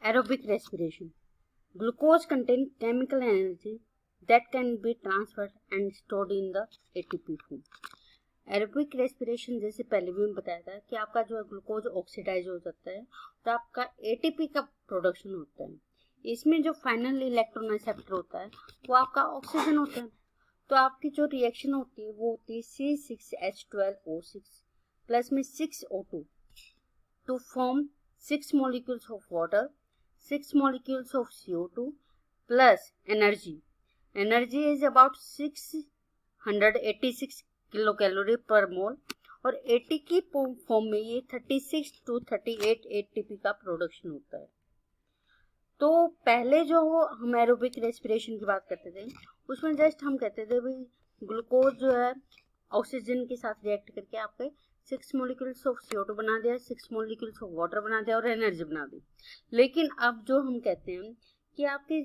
Aerobic respiration. Glucose contains chemical energy that can be transferred and stored in the ATP form. Aerobic respiration जैसे पहले भी मैं बताया था कि आपका जो है ग्लूकोज ऑक्सीडाइज हो जाता है तो आपका एटीपी का प्रोडक्शन होता है. इसमें जो फाइनल इलेक्ट्रॉन एक्सेप्टर होता है वो आपका ऑक्सीजन होता है. तो आपकी जो रिएक्शन होती है वो होती है C6H12O6 प्लस में 6O2 to form 6 molecules of water, 6 molecules of CO2 plus energy. Energy is about 686 kilocalorie per mole और 80 की फॉर्म में ये 36 to 38 ATP का प्रोडक्शन होता है. तो पहले जो हम एरोबिक रेस्पिरेशन की बात करते थे उसमें जस्ट हम कहते थे भाई ग्लूकोज जो है ऑक्सीजन के साथ रिएक्ट करके आपके 6 मोलिक्यूल्स ऑफ CO2 बना दिया, 6 मोलिक्यूल्स ऑफ वाटर बना दिया और एनर्जी बना दी. लेकिन अब जो हम कहते हैं कि आपके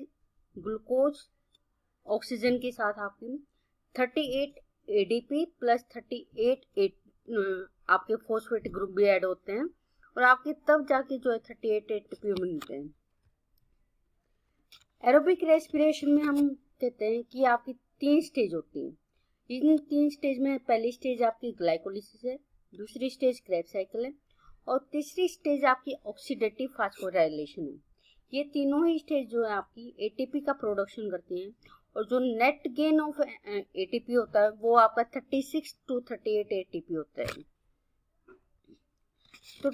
ग्लूकोज ऑक्सीजन के साथ आपकी 38 ADP प्लस 38 आपके फॉस्फेट ग्रुप भी ऐड होते हैं और आपके तब जाके जो है 38 ATP बनते हैं. एरोबिक रेस्पिरेशन में हम कहते हैं कि आपकी 3 स्टेज होती है. इन 3 स्टेज में पहली स्टेज आपकी ग्लाइकोलिसिस है, दूसरी स्टेज क्रेब्स साइकिल है और तीसरी स्टेज आपकी ऑक्सीडेटिव फास्फोराइलेशन है. ये तीनों ही स्टेज जो है आपकी एटीपी का प्रोडक्शन करती हैं और जो नेट गेन ऑफ एटीपी होता है वो आपका 36 to 38 एटीपी होता है. तो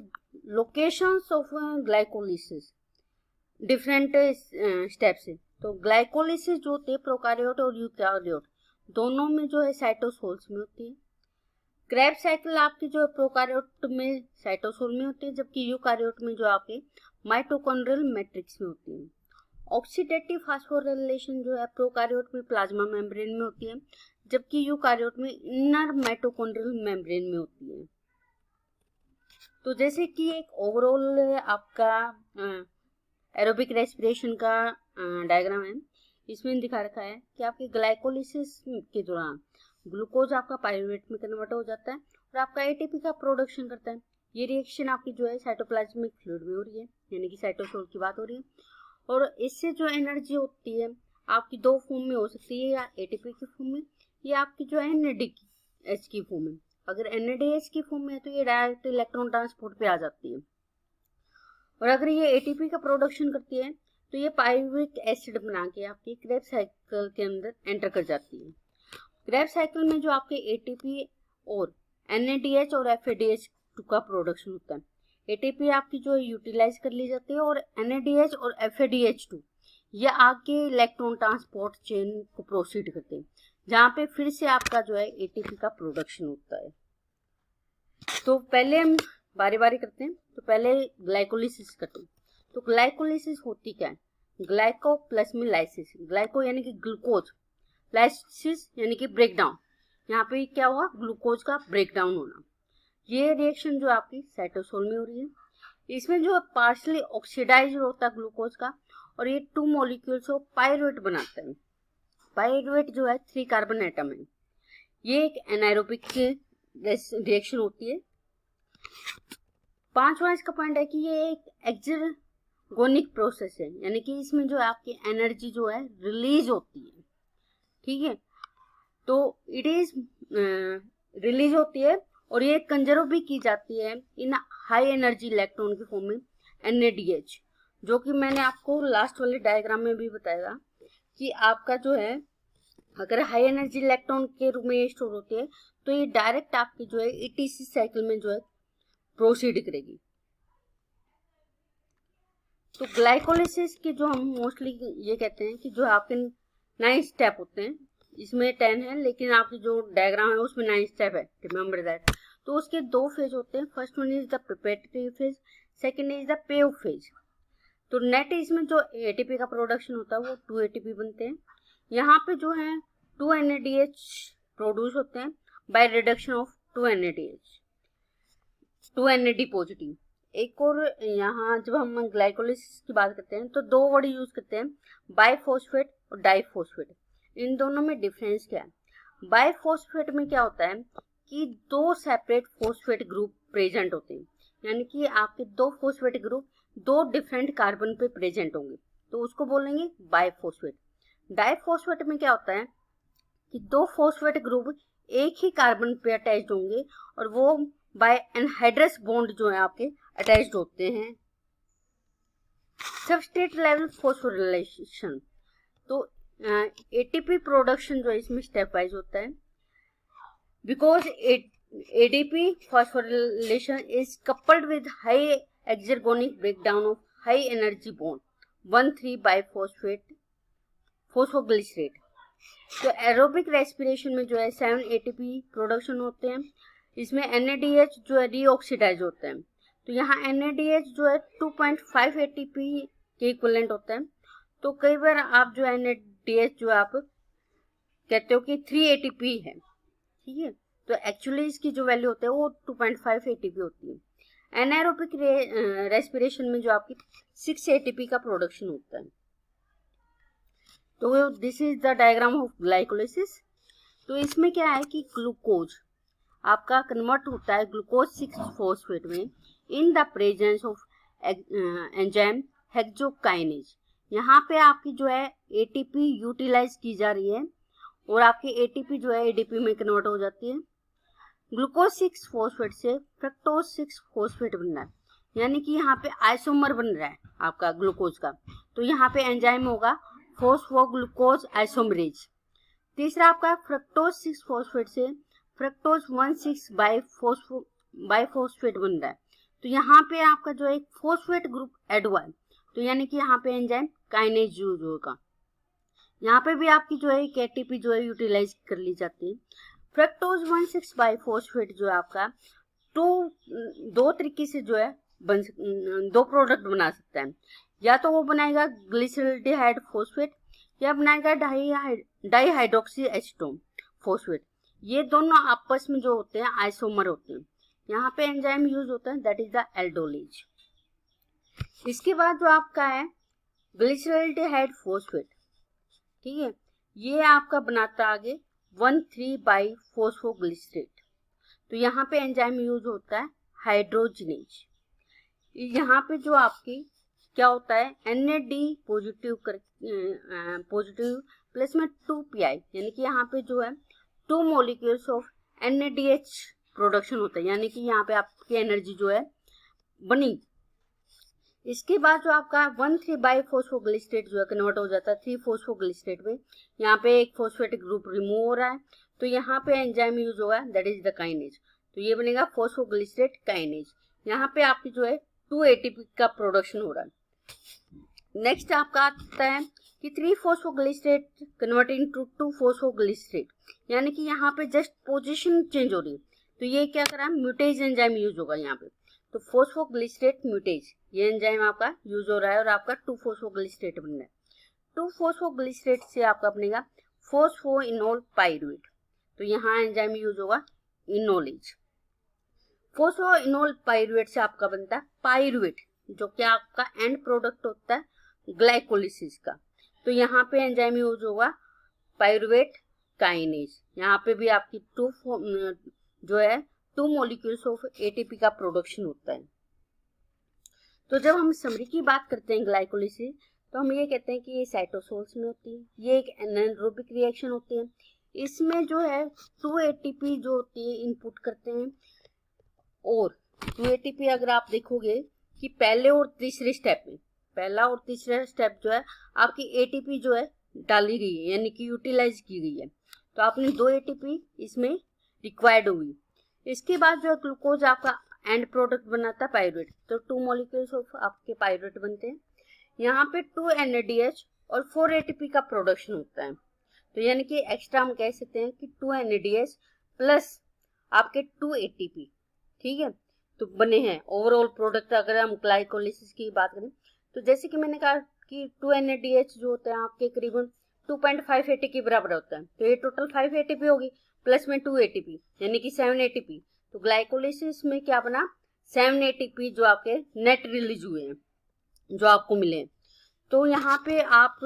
locations of glycolysis different steps है. तो ग्लाइकोलिसिस जो होती है प्रोकैरियोट और यूकैरियोट दोनों में जो है साइटोसोल्स में होती है. क्रेब्स साइकिल आपकी जो है प्रोकैरियोट में साइटोसोल में होती है जबकि यूकैरियोट में जो आपके माइटोकॉन्ड्रियल मैट्रिक्स में होती है. ऑक्सीडेटिव फास्फोराइलेशन जो है प्रोकैरियोट में प्लाज्मा मेम्ब्रेन में होती है जबकि यूकैरियोट में इनर माइटोकॉन्ड्रियल मेम्ब्रेन में होती है. तो जैसे कि एक ओवरऑल आपका एरोबिक रेस्पिरेशन का डायग्राम है, इसमें दिखा रखा है कि आपके ग्लाइकोलिसिस के दौरान ग्लूकोज आपका पायरूवेट में कन्वर्ट हो जाता है और आपका एटीपी का प्रोडक्शन करता है. ये रिएक्शन आपकी जो है साइटोप्लाज्मिक फ्लूइड में हो रही है यानी कि साइटोसोल की बात हो रही है और इससे जो एनर्जी होती है आपकी दो फॉर्म में हो सकती है, या एटीपी की फॉर्म में या आपकी जो है एनएडीएच की फॉर्म में. अगर एनएडीएच की फॉर्म में है तो ये डायरेक्ट इलेक्ट्रॉन ट्रांसपोर्ट पे आ जाती है और अगर ये एटीपी का प्रोडक्शन करती है तो ये पायरुविक एसिड बना के आपकी क्रेब्स साइकिल के अंदर एंटर कर जाती है. क्रेब्स साइकिल में जो आपके एटीपी और एनएडीएच और एफएडीएच का प्रोडक्शन होता है. एटीपी आपकी जो यूटिलाइज कर ली जाती है और एनएडीएच और एफएडीएच2 ये आगे इलेक्ट्रॉन ट्रांसपोर्ट चेन को प्रोसीड करते हैं जहाँ पे फिर से आपका जो है एटीपी का प्रोडक्शन होता है. तो पहले हम बारी बारी करते हैं. तो पहले ग्लाइकोलिसिस करते हैं. तो ग्लाइकोलिसिस होती क्या है? ग्लाइको प्लस में लाइसिस. ग्लाइको यानी कि ग्लूकोज, लाइसिस यानी कि ब्रेकडाउन. यहाँ पे क्या हुआ? ग्लूकोज का ब्रेकडाउन होना. ये रिएक्शन जो आपकी साइटोसोल में हो रही है. इसमें जो पार्शली ऑक्सीडाइज होता है ग्लूकोज का और ये 2 मॉलिक्यूल्स ऑफ पायरुवेट बनाता है. पायरुवेट जो है 3 कार्बन एटम है. ये एक एनाएरोबिक रिएक्शन होती है. 5वां इसका पॉइंट है कि ये एक एक्सर्गोनिक प्रोसेस है यानी कि इसमें जो आपकी एनर्जी जो है रिलीज होती है. ठीक है, तो इट इज रिलीज होती है और ये कंजर्व भी की जाती है इन हाई एनर्जी इलेक्ट्रॉन की फॉर्म में NADH, जो कि मैंने आपको लास्ट वाले डायग्राम में भी बताया कि आपका जो है अगर हाई एनर्जी इलेक्ट्रॉन के रूप में ये स्टोर होती है तो ये डायरेक्ट आपकी जो है ETC साइकिल में जो है प्रोसीड करेगी. तो ग्लाइकोलिसिस के जो हम मोस्टली ये कहते हैं कि जो आपके 9 स्टेप होते हैं, इसमें 10 है लेकिन आपकी जो डायग्राम है उसमें 9 स्टेप है, रिमेंबर दैट. तो उसके 2 फेज होते हैं. First one is the preparatory phase, second is the pay of phase. तो नेट इसमें जो एटीपी का प्रोडक्शन होता है वो 2 एटीपी बनते हैं. यहाँ पे जो है 2 NADH प्रोड्यूस होते हैं by reduction of 2 NADH, 2 NAD positive. एक और यहाँ जब हम ग्लाइकोलिसिस की बात करते हैं तो 2 वर्ड यूज करते हैं, बाइफॉस्फेट और डाइफॉस्फेट. इन दोनों में डिफरेंस क्या है? बाइफॉस्फेट में क्या होता है कि 2 सेपरेट फॉस्फेट ग्रुप प्रेजेंट होते हैं यानी कि आपके दो फॉस्फेट ग्रुप दो डिफरेंट कार्बन पे प्रेजेंट होंगे, तो उसको बोलेंगे बाइफॉस्फेट। डाइफॉस्फेट में क्या होता है कि दो फॉस्फेट ग्रुप एक ही कार्बन पे अटैच्ड होंगे और वो बाय एनहाइड्रस बॉन्ड जो है आपके अटैच्ड होते हैं। सबस्ट्रेट लेवल फॉस्फोरिलेशन, तो एटीपी प्रोडक्शन जो है इसमें स्टेप वाइज होता है। Because ADP phosphorylation is coupled with high exergonic breakdown of high energy bond 1,3 biphosphate phosphoglycerate. तो एरोबिक रेस्पिरेशन में जो है 7 एटीपी प्रोडक्शन होते हैं। इसमें NADH जो है रीऑक्सीडाइज होता है, तो यहाँ NADH जो है 2.5 ATP के इक्विवेलेंट होता है। तो कई बार आप जो NADH जो आप कहते हो कि 3 ATP है, ठीक है, तो एक्चुअली इसकी जो वैल्यू होता है वो 2.5 ATP होती है। एनाएरोबिक रेस्पिरेशन में जो आपकी 6 ATP का प्रोडक्शन होता है। तो this is the diagram of glycolysis. तो इसमें क्या है कि ग्लूकोज आपका कन्वर्ट होता है ग्लूकोज 6 फॉस्फेट में in the presence of enzyme hexokinase. यहाँ पे आपकी जो है एटीपी यूटिलाइज की जा रही है और आपकी एटीपी जो है एडीपी में कन्वर्ट हो जाती है। ग्लूकोज 6 फॉस्फेट से फ्रक्टोज 6 फॉस्फेट बन रहा है, यानी कि यहाँ पे आइसोमर बन रहा है आपका ग्लूकोज का, तो यहाँ पे एंजाइम होगा फॉस्फोग्लूकोज आइसोमरेज। तीसरा आपका फ्रक्टोज 6 फॉस्फेट से फ्रक्टोज 1,6 बाइफॉस्फेट बन रहा है, तो यहाँ पे आपका जो है फॉस्फेट ग्रुप ऐड हुआ है, तो यानी कि यहाँ पे एंजाइम काइनेज यूज होगा। यहाँ पे भी आपकी जो है एक एटीपी जो है यूटिलाइज कर ली जाती है। फ्रक्टोज 1,6 बाइफॉस्फेट जो है आपका दो तरीके से जो है दो प्रोडक्ट बना सकता है, या तो वो बनाएगा ग्लिसरॉल्डिहाइड फॉस्फेट या बनाएगा डाइहाइड्रोक्सी एसीटोन फॉस्फेट। ये दोनों आपस में जो होते हैं आइसोमर होते हैं। यहाँ पे एंजाइम यूज होता है दैट इज द एल्डोलेज। इसके बाद जो आपका है ग्लिसरॉल्डिहाइड फॉस्फेट, ठीक है, ये आपका बनाता आगे 1,3 बाई फॉस्फोग्लिसरेट। तो यहाँ पे एंजाइम यूज होता है हाइड्रोजिनेज। यहाँ पे जो आपकी क्या होता है NAD पॉजिटिव प्लस में 2PI, यानी कि यहाँ पे जो है 2 मॉलिक्यूल्स ऑफ NADH प्रोडक्शन होता है, यानी कि यहाँ पे आपकी एनर्जी जो है बनी। इसके बाद जो आपका 1,3 बाई फॉस्फोग्लिसरेट जो है कन्वर्ट हो जाता है 3 फॉस्फोग्लिसरेट में। यहाँ पे एक फॉस्फेटिक ग्रुप रिमूव हो रहा है, तो यहाँ पे एंजाइम यूज होगा दैट इज द काइनेज, तो ये बनेगा फॉस्फोग्लिसरेट काइनेज। यहाँ पे आपकी जो है 2 ATP का प्रोडक्शन हो रहा है। नेक्स्ट आपका आता है कि 3 फॉस्फोग्लिसरेट कन्वर्ट इनटू 2 फॉस्फोग्लिसरेट, यानी कि यहाँ पे जस्ट पोजीशन चेंज हो रही है, तो ये क्या करा म्यूटेज एंजाइम यूज होगा यहाँ पे, तो फॉस्फोग्लिसरेट म्यूटेज ये एंजाइम आपका यूज हो रहा है और आपका 2 फॉस्फोग्लिसरेट बन रहा है। 2 फॉस्फोग्लिसरेट से आपका बनेगा फॉस्फोइनोल पाइरुवेट, तो यहाँ एंजाइम यूज होगा इनोलेज। फॉस्फोइनोल पाइरुवेट से आपका बनता है पाइरुवेट, जो कि आपका एंड प्रोडक्ट होता है ग्लाइकोलिसिस का, तो यहाँ पे एंजाइम यूज होगा पाइरुवेट काइनेज। यहाँ पे भी आपकी 2 मॉलिक्यूल्स ऑफ ATP का प्रोडक्शन होता है। तो जब हम समरी की बात करते हैं ग्लाइकोलिसिस, तो हम ये कहते हैं कि ये साइटोसोल्स में होती है, ये एक एनारोबिक रिएक्शन होती है। इसमें जो है 2 ATP जो होती है इनपुट करते हैं, और 2 ATP अगर आप देखोगे कि पहले और तीसरे स्टेप में, पहला और तीसरा स्टेप जो है आपकी ATP जो है डाली गई है, यानी कि यूटिलाइज की गई है, तो आपने 2 ATP इसमें रिक्वायर्ड हुई। इसके बाद जो है ग्लूकोज आपका एंड प्रोडक्ट बनाता है पाइरुवेट, तो 2 मॉलिक्यूल्स ऑफ आपके पाइरुवेट बनते हैं। यहाँ पे 2 NADH और 4 ATP का प्रोडक्शन होता है, तो यानी कि एक्स्ट्रा हम कह सकते हैं कि 2 NADH प्लस आपके 2 ATP, ठीक है, तो बने हैं ओवरऑल प्रोडक्ट। अगर हम ग्लाइकोलिसिस की बात करें तो जैसे कि मैंने कहा कि 2 NADH जो होता है आपके करीबन 2.5 ATP के बराबर होता है, तो ये टोटल 5 ATP होगी प्लस में 2 ATP यानी कि 7 ATP। तो ग्लाइकोलिसिस में क्या बना 7 ATP जो आपके नेट रिलीज हुए हैं, जो आपको मिले। तो यहाँ पे आप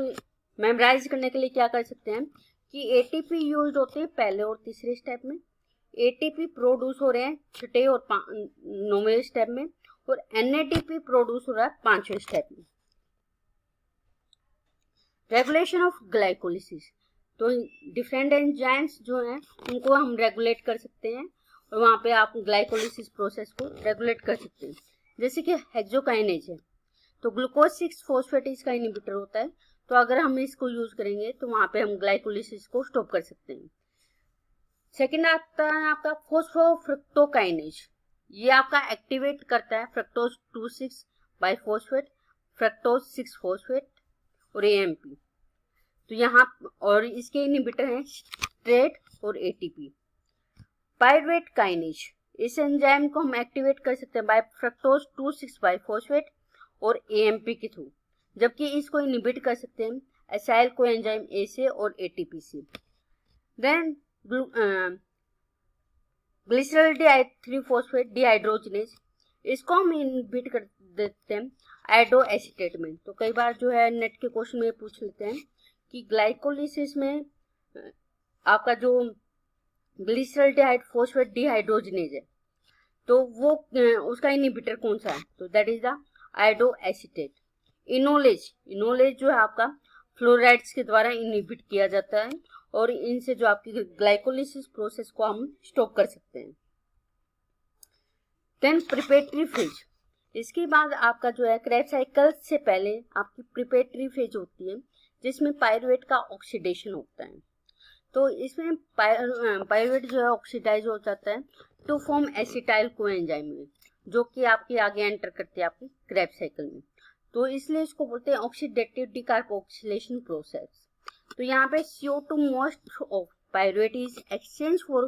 मेमोराइज करने के लिए क्या कर सकते हैं कि ATP यूज होते हैं पहले और तीसरे स्टेप में, ATP प्रोड्यूस हो रहे हैं छठे और 9वें स्टेप में, और NADP प्रोड्यूस हो रहा है 5वें स्टेप में। रेगुलेशन ऑफ ग्लाइकोलिसिस, तो डिफरेंट एंजाइम्स जो हैं उनको हम रेगुलेट कर सकते हैं और वहाँ पे आप ग्लाइकोलिसिस प्रोसेस को रेगुलेट कर सकते हैं। जैसे कि हेक्सोकाइनेज है, तो ग्लूकोज 6 फॉस्फेटेज का इनहिबिटर होता है, तो अगर हम इसको यूज करेंगे तो वहाँ पे हम ग्लाइकोलिसिस को स्टॉप कर सकते हैं। सेकेंड आता है आपका फोस्फोफ्रक्टोकाइनेज, ये आपका एक्टिवेट करता है फ्रक्टोज 2,6 बाइफॉस्फेट, फ्रक्टोज 6 फॉस्फेट और AMP। तो यहाँ और इसके इनहिबिटर हैं स्ट्रेट और ATP। पायरुवेट काइनेज, इस एंजाइम को हम एक्टिवेट कर सकते हैं बाय फ्रक्टोज 2,6 बाइफॉस्फेट और AMP के थ्रू, जबकि इसको इनहिबिट कर सकते हैं एसाइल कोएंजाइम A से और ATP से। देन ग्लिसरल 3 फॉस्फेट डिहाइड्रोजनेज, इसको हम इनहिबिट कर देते हैं आयोडो एसीटेट में। तो कई बार जो है नेट के क्वेश्चन में पूछ लेते हैं कि ग्लाइकोलिसिस में आपका जो ग्लिसरल फॉस्फेट डिहाइड्रोजनेज है तो वो उसका इनहिबिटर कौन सा है, तो that is the iodo acetate. Enolase जो है आपका फ्लोराइड्स के द्वारा इनहिबिट किया जाता है और इनसे जो आपकी ग्लाइकोलिसिस प्रोसेस को हम स्टॉप कर सकते हैं। देन प्रिपेटरी फेज, इसके बाद आपका जो है क्रेब्स साइकिल से पहले आपकी प्रिपेटरी फेज होती है जिसमें पायरुवेट का ऑक्सीडेशन होता है। तो इसमें पायरुवेट जो है ऑक्सीडाइज हो जाता है टू फॉर्म एसिटाइल कोएंजाइम में, जो कि आपके आगे एंटर करती है आपकी क्रेब्स साइकिल में। तो इसलिए इसको बोलते हैं ऑक्सीडेटिव डिकार्बोक्सिलेशन प्रोसेस। तो यहाँ पे CO2 most of pyruvate is exchange for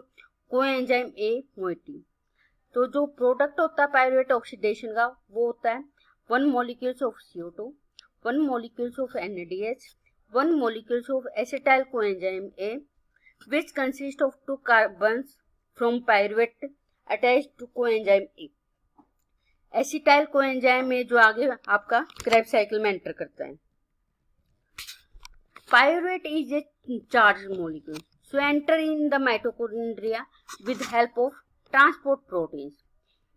coenzyme A moiety. तो जो प्रोडक्ट होता है पायरुवेट ऑक्सीडेशन का वो होता है 1 molecules of CO2, 1 molecules of NADH, 1 molecules of acetyl coenzyme A, which consist of 2 carbons from pyruvate attached to coenzyme A। Acetyl coenzyme में जो आगे आपका क्रेब्स साइकिल में एंटर करता है। Pyruvate is a charged molecule, so enter in the mitochondria with help of transport proteins.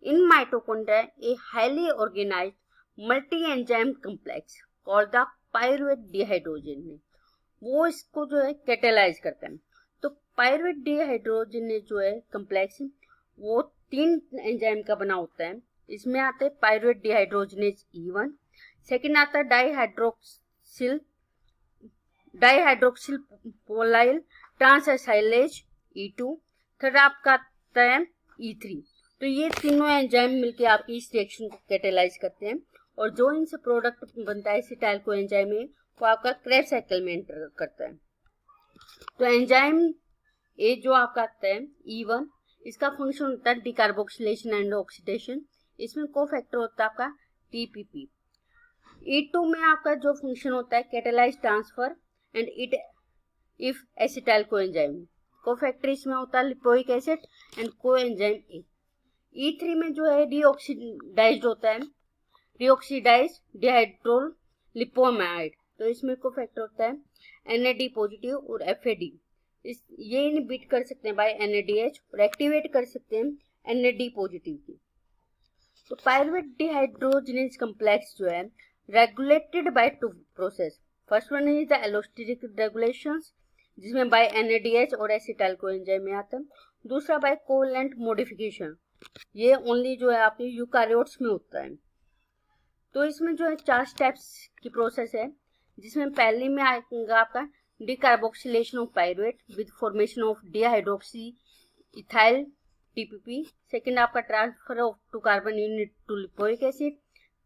In mitochondria, a highly organized multi-enzyme complex called the pyruvate dehydrogenase, वो इसको जो है कैटेलाइज करता है। तो पायरुवेट डिहाइड्रोजनेज जो है कम्प्लेक्स वो 3 एंजाइम का बना होता है। इसमें आते हैं पायरुवेट डिहाइड्रोजनेज E1, सेकेंड आता है डाइहाइड्रोक्सिल पोलाइल ट्रांसएसाइलेज E2, थर्ड आपका आता है E3। तो ये तीनों एंजाइम मिलके आपकी इस रिएक्शन को कैटेलाइज करते हैं और जो इनसे प्रोडक्ट बनता है एसिटाइल कोएंजाइम में वो आपका क्रेब्स साइकिल में एंटर करता है। तो एंजाइम ए जो आपका आता है E1, इसका फंक्शन होता है डिकार्बोक्सिलेशन एंड ऑक्सीडेशन, इसमें कोफैक्टर होता है आपका TPP। E2 में आपका जो फंक्शन होता है catalyse transfer and it if acetyl coenzyme, cofactor इसमें होता है lipoic acid and coenzyme A। E3 में जो है डीऑक्सीडाइज्ड होता है डीऑक्सीडाइज डिहाइड्रोल लिपोमाइड, तो इसमें कोफैक्टर होता है NAD पॉजिटिव और FAD। ये इनहिबिट कर सकते हैं बाय NADH और एक्टिवेट कर सकते हैं NAD पॉजिटिव की। तो पायरुवेट डिहाइड्रोजनेज कम्प्लेक्स जो है regulated by 2 process. First one is the allosteric regulations जिसमें बाय NADH और एसिटाइल कोएंजाइम में आता है। दूसरा बाय कोवैलेंट मॉडिफिकेशन, ये ओनली जो है आपके यूकारियोट्स में होता है। तो इसमें जो है 4 स्टेप्स की प्रोसेस है जिसमें पहले में आएगा आपका decarboxylation of pyruvate with formation of dihydroxy ethyl TPP, second आपका transfer of 2 carbon unit to lipoic acid,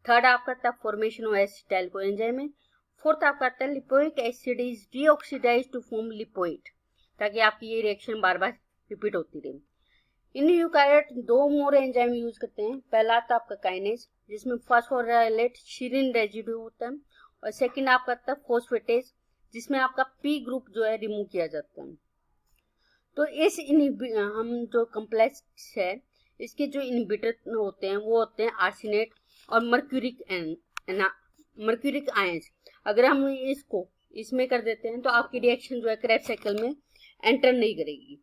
third आपका था फॉर्मेशन ऑफ एसिटाइल कोएंजाइम में, फोर्थ आपका आता है lipoic acid is deoxidised to form lipoid, ताकि आपकी ये रिएक्शन बार बार रिपीट होती रहे। In eukaryote 2 more enzyme use करते हैं। पहला आता है आपका काइनेज जिसमें फॉस्फोराइलेट शीरिन रेजिड्यू होता है और सेकंड आपका आता है फोस्फेटेज जिसमें आपका P ग्रुप जो है रिमूव किया जाता है। तो इस हम जो कम्प्लेक्स है इसके जो इनहिबिटर होते हैं वो होते हैं आर्सेनेट और मर्क्यूरिक आयंस। अगर हम इसको इसमें कर देते हैं तो आपकी रिएक्शन जो है क्रेब्स साइकिल में एंटर नहीं करेगी।